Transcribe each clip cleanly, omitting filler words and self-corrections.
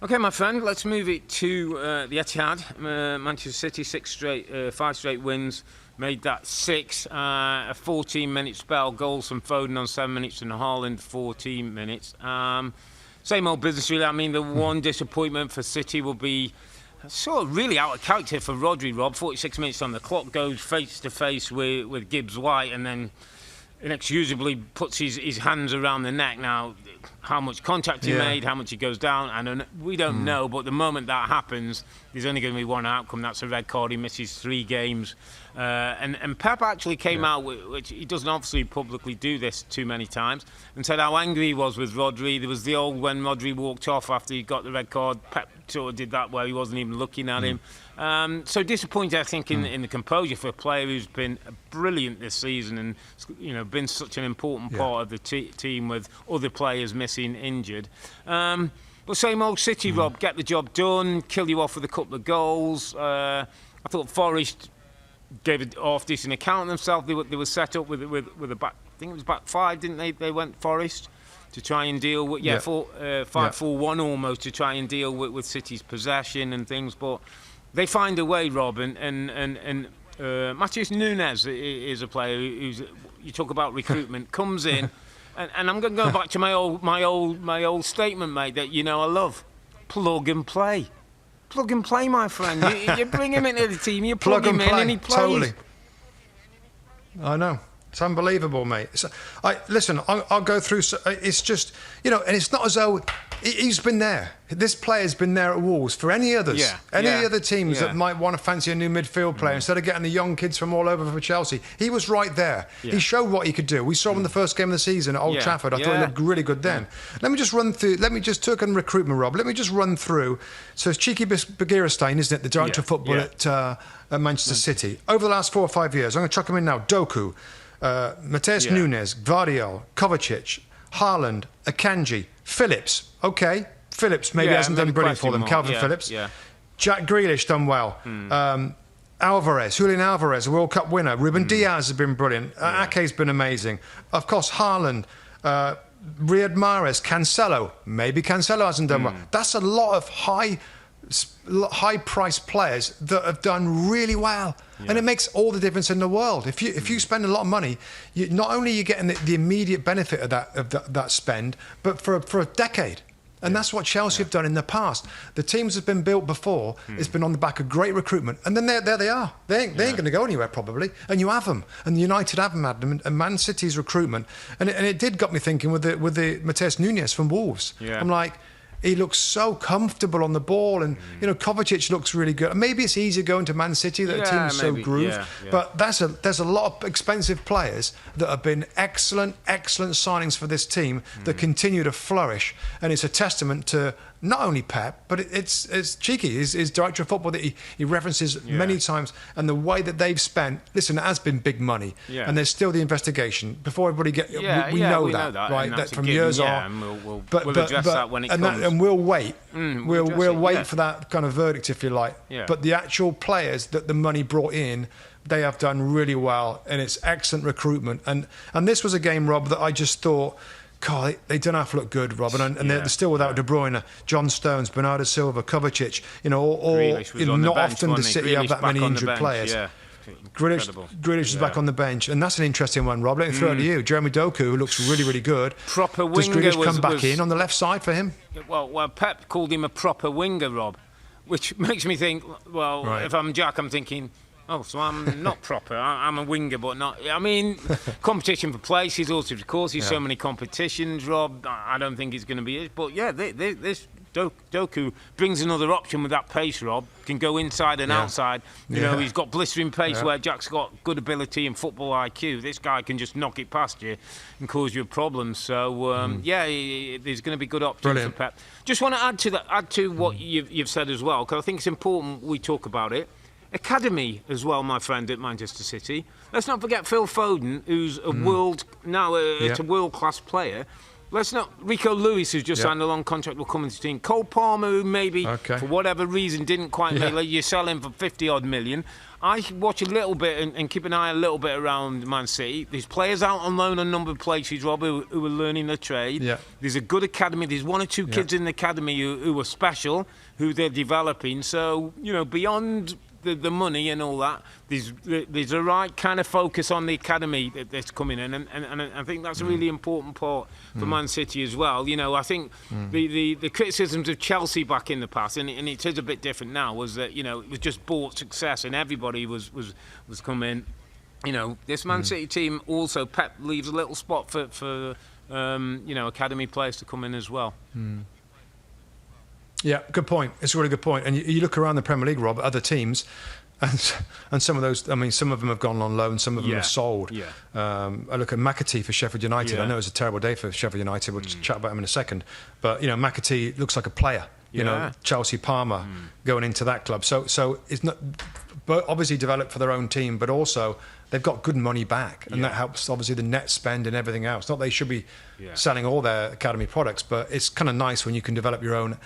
Okay, my friend, let's move it to the Etihad. Manchester City, 5 straight wins, made that 6. A 14-minute spell, goals from Foden on 7 minutes and Haaland 14 minutes. Same old business, really. I mean, the one disappointment for City will be sort of really out of character for Rodri, Rob. 46 minutes on the clock, goes face-to-face with Gibbs-White, and then inexcusably puts his hands around the neck. Now, how much contact he made, how much he goes down, we don't know, but the moment that happens, there's only going to be one outcome. That's a red card. He misses 3 games. And Pep actually came out, which he doesn't obviously publicly do this too many times, and said how angry he was with Rodri. There was the old when Rodri walked off after he got the red card, Pep sort of did that where he wasn't even looking at him. So disappointed, I think, in the composure for a player who's been brilliant this season and been such an important part of the team with other players missing, injured. But same old City, Rob, get the job done, kill you off with a couple of goals. I thought Forest gave an half-decent account of themselves. They were set up with a back, I think it was back 5, didn't they? They went Forest to try and deal with 5-4-1 almost, to try and deal with City's possession and things, but they find a way, Rob, and Matheus Nunes is a player who's, you talk about recruitment, comes in, and I'm going to go back to my old statement, mate, that I love plug and play. Plug and play, my friend. You bring him into the team, you plug him in, and he plays. Totally. I know. It's unbelievable, mate. Listen, I'll go through. It's just, and it's not as though he's been there. This player's been there at Wolves for any others. Any other teams that might want to fancy a new midfield player instead of getting the young kids from all over for Chelsea. He was right there. He showed what he could do. We saw him in the first game of the season at Old Trafford. I thought he looked really good then. Let me just run through. Let me just talk on recruitment, Rob. Let me just run through. So it's Cheeky Bagheerstein, isn't it? The director of football at Manchester City. Over the last 4 or 5 years, I'm going to chuck him in now. Doku. Matheus Nunes, Gvardiol, Kovacic, Haaland, Akanji, Phillips. Okay, Phillips maybe hasn't done brilliant for them. Calvin Phillips. Jack Grealish done well. Julian Alvarez, a World Cup winner. Ruben Diaz has been brilliant. Ake's been amazing. Of course, Haaland, Riyad Mahrez, Cancelo. Maybe Cancelo hasn't done well. That's a lot of high-priced players that have done really well, and it makes all the difference in the world. If you spend a lot of money, not only are you getting the immediate benefit of that spend, but for a decade. And that's what Chelsea have done in the past. The teams have been built before. It's been on the back of great recruitment, and then there they are. They ain't going to go anywhere probably. And you have them, and United have them, and Man City's recruitment, and it did got me thinking with the Matheus Nunes from Wolves. I'm like, he looks so comfortable on the ball, and Kovacic looks really good. Maybe it's easier going to Man City, that the team's so grooved. But there's a lot of expensive players that have been excellent signings for this team that continue to flourish, and it's a testament to not only Pep, but it's Cheeky, his director of football that he references many times, and the way that they've spent. Listen, it has been big money, and there's still the investigation. Before everybody we know that, right? That from years on. And we'll address that when it comes. And we'll wait. We'll wait for that kind of verdict, if you like. But the actual players that the money brought in, they have done really well, and it's excellent recruitment. And this was a game, Rob, that I just thought, God, they don't have to look good, Rob, and they're still without De Bruyne, John Stones, Bernardo Silva, Kovacic. Not often does City have that many injured players. Grealish is back on the bench, and that's an interesting one, Rob. Let me throw it to you. Jeremy Doku, who looks really, really good. Proper winger. Does Grealish come back in on the left side for him? Well, Pep called him a proper winger, Rob, which makes me think, if I'm Jack, I'm thinking, so I'm not proper. I'm a winger, but not. I mean, competition for places, also, of course, there's so many competitions, Rob. I don't think it's going to be it. But this Doku brings another option with that pace, Rob. Can go inside and outside. He's got blistering pace where Jack's got good ability and football IQ. This guy can just knock it past you and cause you a problem. So, there's going to be good options for Pep. Just want to add to what you've said as well, because I think it's important we talk about it. Academy as well, my friend, at Manchester City. Let's not forget Phil Foden, who's a world-class player. let's not. Rico Lewis, who's just signed a long contract, will come into the team. Cole Palmer, who maybe for whatever reason didn't quite make it. You sell him for 50-odd million. I watch a little bit and keep an eye a little bit around Man City. There's players out on loan a number of places, Rob, who are learning the trade. Yeah. There's a good academy. There's one or two kids in the academy who are special, who they're developing. So, beyond the money and all that, there's a right kind of focus on the academy that's coming in, and I think that's a really important part for Man City as well. I think the criticisms of Chelsea back in the past, and it is a bit different now, was that it was just bought success and everybody was coming. This Man City team also, Pep leaves a little spot for academy players to come in as well. Yeah, good point. It's a really good point. And you look around the Premier League, Rob, at other teams, and some of those, I mean, some of them have gone on loan, some of them are sold. Yeah. I look at McAtee for Sheffield United. Yeah. I know it was a terrible day for Sheffield United. We'll chat about him in a second. But, McAtee looks like a player. Chelsea Palmer going into that club. So it's not, but obviously developed for their own team, but also they've got good money back, and that helps obviously the net spend and everything else. Not that they should be selling all their academy products, but it's kind of nice when you can develop your own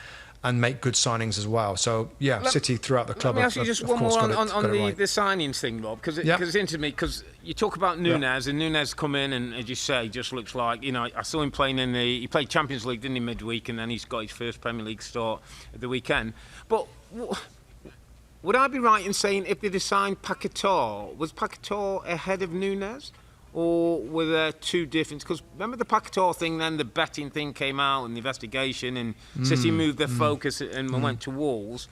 and make good signings as well. So, City throughout the club. Let me ask you just one more on the signings thing, Rob, because it's interesting to me, because you talk about Nunes, and Nunes come in and, as you say, just looks like, I saw him playing he played Champions League, didn't he, midweek, and then he's got his first Premier League start at the weekend. But would I be right in saying if they'd signed Paquetá, was Paquetá ahead of Nunes? Or were there two different? Because remember the Paquetá thing, then the betting thing came out and the investigation, and City moved their focus and went to Wolves.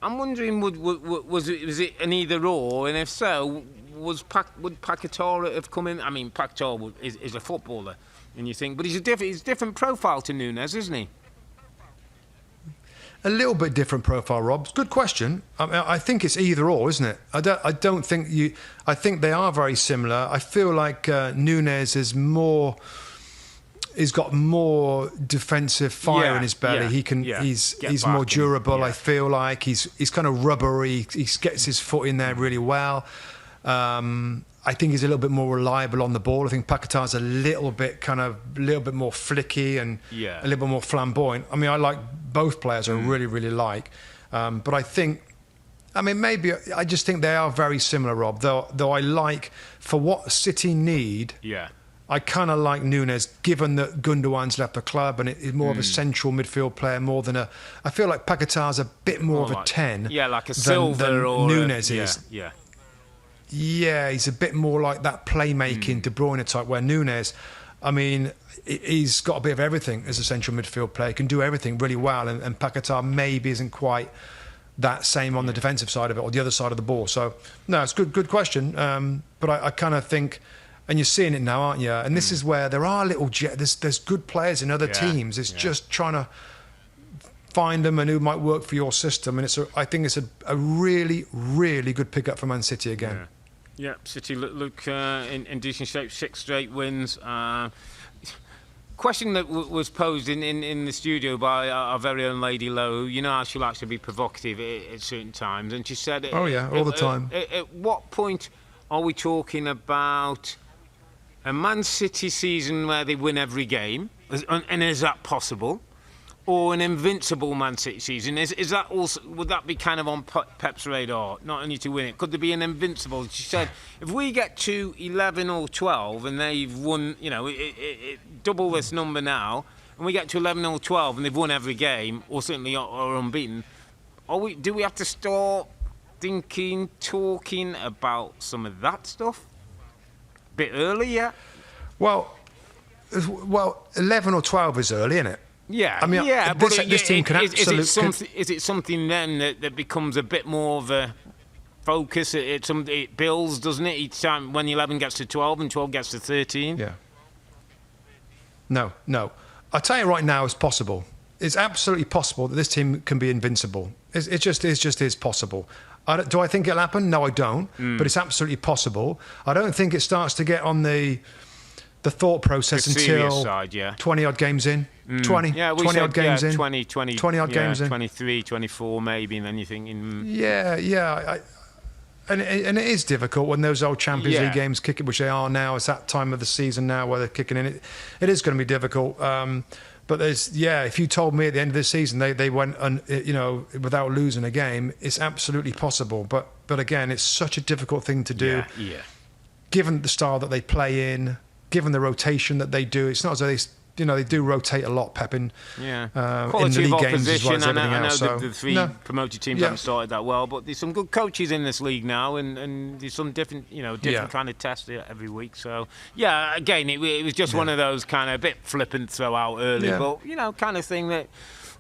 I'm wondering, was it an either or? And if so, would Paquetá have come in? I mean, Paquetá is a footballer, and you think, but he's a different profile to Nunes, isn't he? A little bit different profile, Rob. Good question. I think it's either or, isn't it? I don't think you. I think they are very similar. I feel like Nunes is more. He's got more defensive fire in his belly. He can. He's more durable. I feel like he's kind of rubbery. He gets his foot in there really well. I think he's a little bit more reliable on the ball. I think Paquetá's a little bit more flicky and a little bit more flamboyant. I mean, I like both players. I really, really like. But I think, maybe I just think they are very similar, Rob. Though I like, for what City need, I kind of like Nunes, given that Gundogan's left the club and is more of a central midfield player more than a. I feel like Paquetá's a bit more of a 10. Yeah, like a Silva than or Nunes is. Yeah, he's a bit more like that playmaking De Bruyne type, where Nunes, he's got a bit of everything as a central midfield player. He can do everything really well, and Paquetá maybe isn't quite that same on the defensive side of it or the other side of the ball. So, no, it's good question. But I kind of think, and you're seeing it now, aren't you? And this is where there are there's good players in other teams. It's just trying to find them and who might work for your system. And I think it's a really, really good pickup for Man City again. Yeah, City look in decent shape, 6 straight wins. Question that was posed in the studio by our very own Lady Lowe. You know how she likes to be provocative at certain times, and she said, all the time. At what point are we talking about a Man City season where they win every game, and is that possible? Or an invincible Man City season? Is that also, would that be kind of on Pep's radar, not only to win it? Could there be an invincible? She said, if we get to 11 or 12 and they've won, double this number now, and we get to 11 or 12 and they've won every game, or certainly are unbeaten, do we have to start talking about some of that stuff? A bit early, yeah? Well, 11 or 12 is early, isn't it? Yeah, this team can absolutely. Is it something then that becomes a bit more of a focus? It builds, doesn't it? Each time when 11 gets to 12 and 12 gets to 13. Yeah. No. I'll tell you right now, it's possible. It's absolutely possible that this team can be invincible. It just is possible. Do I think it'll happen? No, I don't. But it's absolutely possible. I don't think it starts to get on the thought process until 20-odd games in. 20-odd games in. 20-odd games in. 23, 24 maybe, and then you're thinking... Yeah. and it is difficult when those old Champions League Yeah. games kick it, which they are now. It's that time of the season now where they're kicking in. It is going to be difficult. But if you told me at the end of the season they went without losing a game, it's absolutely possible. But again, it's such a difficult thing to do. Yeah. Given the style that they play in, given the rotation that they do, it's not as though they do rotate a lot, Pep, in Yeah, in quality the of league games as well opposition. as I know, everything else. So, the three promoted teams haven't started that well, but there's some good coaches in this league now, and there's some different kind of tests every week. So yeah, again, it was just one of those kind of a bit flippant throw out early, but kind of thing that.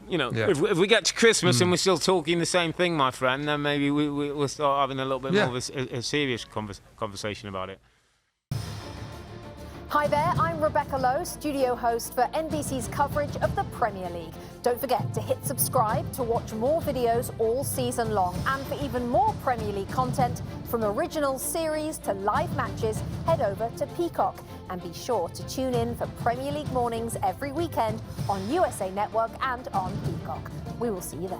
If we get to Christmas and we're still talking the same thing, my friend, then maybe we'll start having a little bit more of a serious conversation about it. Hi there, I'm Rebecca Lowe, studio host for NBC's coverage of the Premier League. Don't forget to hit subscribe to watch more videos all season long. And for even more Premier League content, from original series to live matches, head over to Peacock. And be sure to tune in for Premier League mornings every weekend on USA Network and on Peacock. We will see you there.